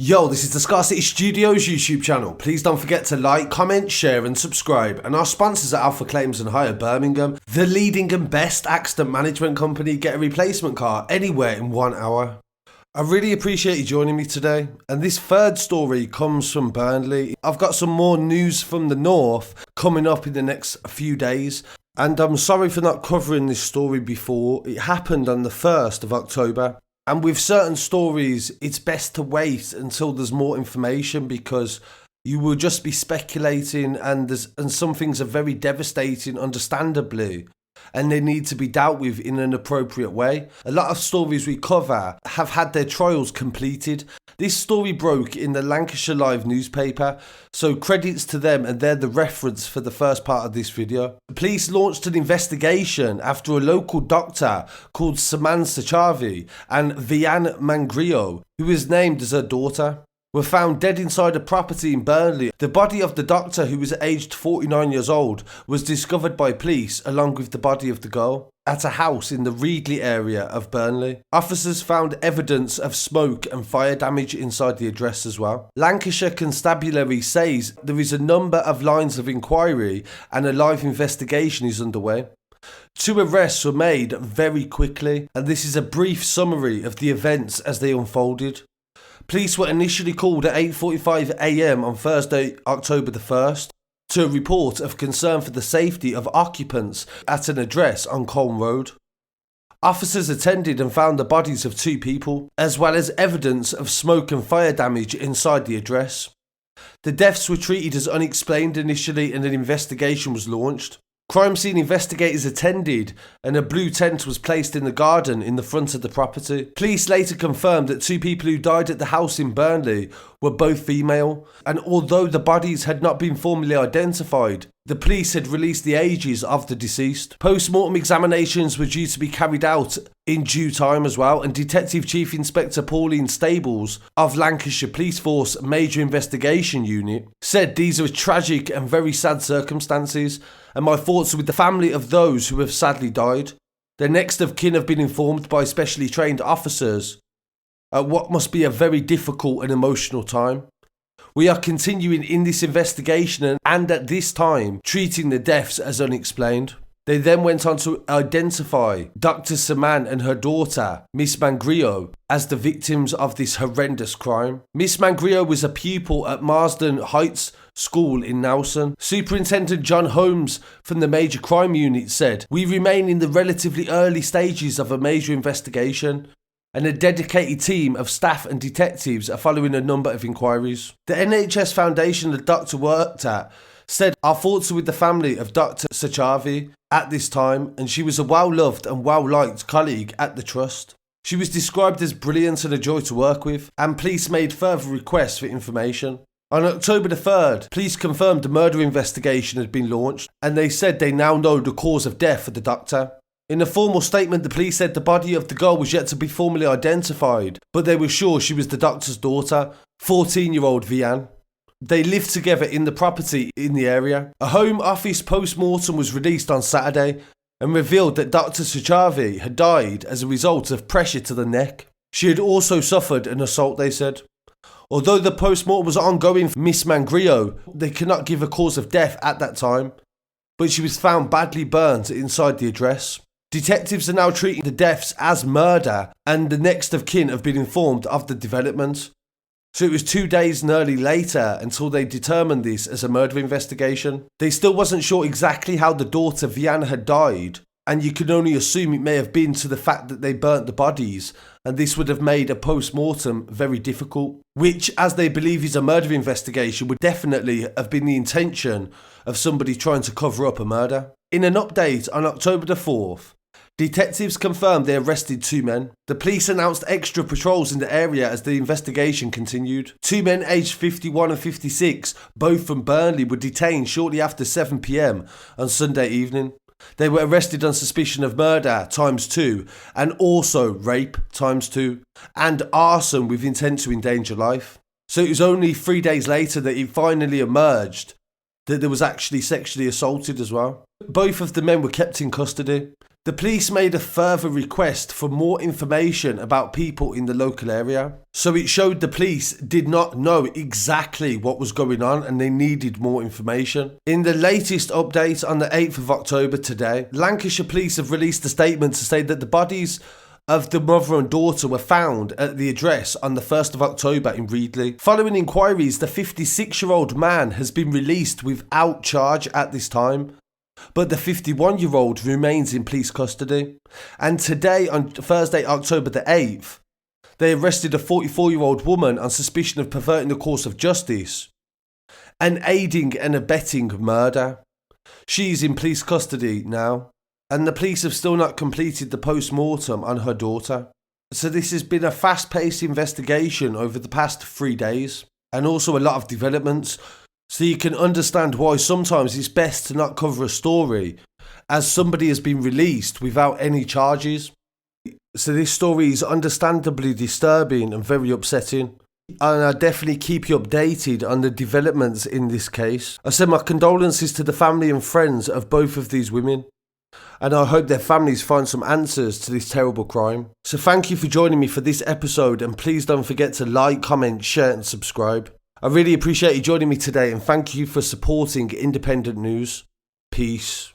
Yo, this is the Scarcity Studios YouTube channel. Please don't forget to like, comment, share and subscribe. And our sponsors are Alpha Claims and Hire Birmingham, the leading and best accident management company. Get a replacement car anywhere in 1 hour. I really appreciate you joining me today. And this third story comes from Burnley. I've got some more news from the north coming up in the next few days. And I'm sorry for not covering this story before. It happened on the 1st of October. And with certain stories, it's best to wait until there's more information because you will just be speculating and some things are very devastating, understandably, and they need to be dealt with in an appropriate way. A lot of stories we cover have had their trials completed. This story broke in the Lancashire Live newspaper, so credits to them, and they're the reference for the first part of this video. The police launched an investigation after a local doctor called Saman Sacharvi and Vian Mangrio, who was named as her daughter, were found dead inside a property in Burnley. The body of the doctor, who was aged 49 years old, was discovered by police along with the body of the girl at a house in the Reedley area of Burnley. Officers found evidence of smoke and fire damage inside the address as well. Lancashire Constabulary says there is a number of lines of inquiry and a live investigation is underway. 2 arrests were made very quickly, and this is a brief summary of the events as they unfolded. Police were initially called at 8:45 AM on Thursday, October the 1st, to a report of concern for the safety of occupants at an address on Colne Road. Officers attended and found the bodies of 2 people, as well as evidence of smoke and fire damage inside the address. The deaths were treated as unexplained initially and an investigation was launched. Crime scene investigators attended and a blue tent was placed in the garden in the front of the property. Police later confirmed that 2 people who died at the house in Burnley were both female, and although the bodies had not been formally identified, the police had released the ages of the deceased. Post-mortem examinations were due to be carried out in due time as well, and Detective Chief Inspector Pauline Stables of Lancashire Police Force Major Investigation Unit said these are tragic and very sad circumstances, and my thoughts are with the family of those who have sadly died. Their next of kin have been informed by specially trained officers at what must be a very difficult and emotional time. We are continuing in this investigation and at this time treating the deaths as unexplained. They then went on to identify Dr Saman and her daughter, Miss Mangrio, as the victims of this horrendous crime. Miss Mangrio was a pupil at Marsden Heights School in Nelson. Superintendent John Holmes from the Major Crime Unit said, "We remain in the relatively early stages of a major investigation, and a dedicated team of staff and detectives are following a number of inquiries." The NHS Foundation the doctor worked at said, "Our thoughts are with the family of Dr Sacharvi at this time, and she was a well-loved and well-liked colleague at the Trust. She was described as brilliant and a joy to work with," and police made further requests for information. On October the 3rd, police confirmed a murder investigation had been launched, and they said they now know the cause of death for the doctor. In a formal statement, the police said the body of the girl was yet to be formally identified, but they were sure she was the doctor's daughter, 14-year-old Vian. They lived together in the property in the area. A Home Office post-mortem was released on Saturday and revealed that Dr Sacharvi had died as a result of pressure to the neck. She had also suffered an assault, they said. Although the post-mortem was ongoing for Miss Mangrio, they could not give a cause of death at that time, but she was found badly burnt inside the address. Detectives are now treating the deaths as murder, and the next of kin have been informed of the development. So it was 2 days nearly later until they determined this as a murder investigation. They still wasn't sure exactly how the daughter Vian had died, and you can only assume it may have been to the fact that they burnt the bodies, and this would have made a post-mortem very difficult, which, as they believe is a murder investigation, would definitely have been the intention of somebody trying to cover up a murder. In an update on October the 4th, detectives confirmed they arrested 2 men. The police announced extra patrols in the area as the investigation continued. 2 men aged 51 and 56, both from Burnley, were detained shortly after 7 PM on Sunday evening. They were arrested on suspicion of murder ×2 and also rape ×2 and arson with intent to endanger life. So it was only 3 days later that it finally emerged that there was actually sexually assaulted as well. Both of the men were kept in custody. The police made a further request for more information about people in the local area. So it showed the police did not know exactly what was going on and they needed more information. In the latest update on the 8th of October today, Lancashire police have released a statement to say that the bodies of the mother and daughter were found at the address on the 1st of October in Reedley. Following inquiries, the 56-year-old man has been released without charge at this time, but the 51-year-old remains in police custody. And today, on Thursday, October the 8th, they arrested a 44-year-old woman on suspicion of perverting the course of justice and aiding and abetting murder. She's in police custody now, and the police have still not completed the post-mortem on her daughter. So this has been a fast-paced investigation over the past 3 days, and also a lot of developments. So you can understand why sometimes it's best to not cover a story, as somebody has been released without any charges. So this story is understandably disturbing and very upsetting. And I'll definitely keep you updated on the developments in this case. I send my condolences to the family and friends of both of these women, and I hope their families find some answers to this terrible crime. So thank you for joining me for this episode, and please don't forget to like, comment, share and subscribe. I really appreciate you joining me today, and thank you for supporting independent news. Peace.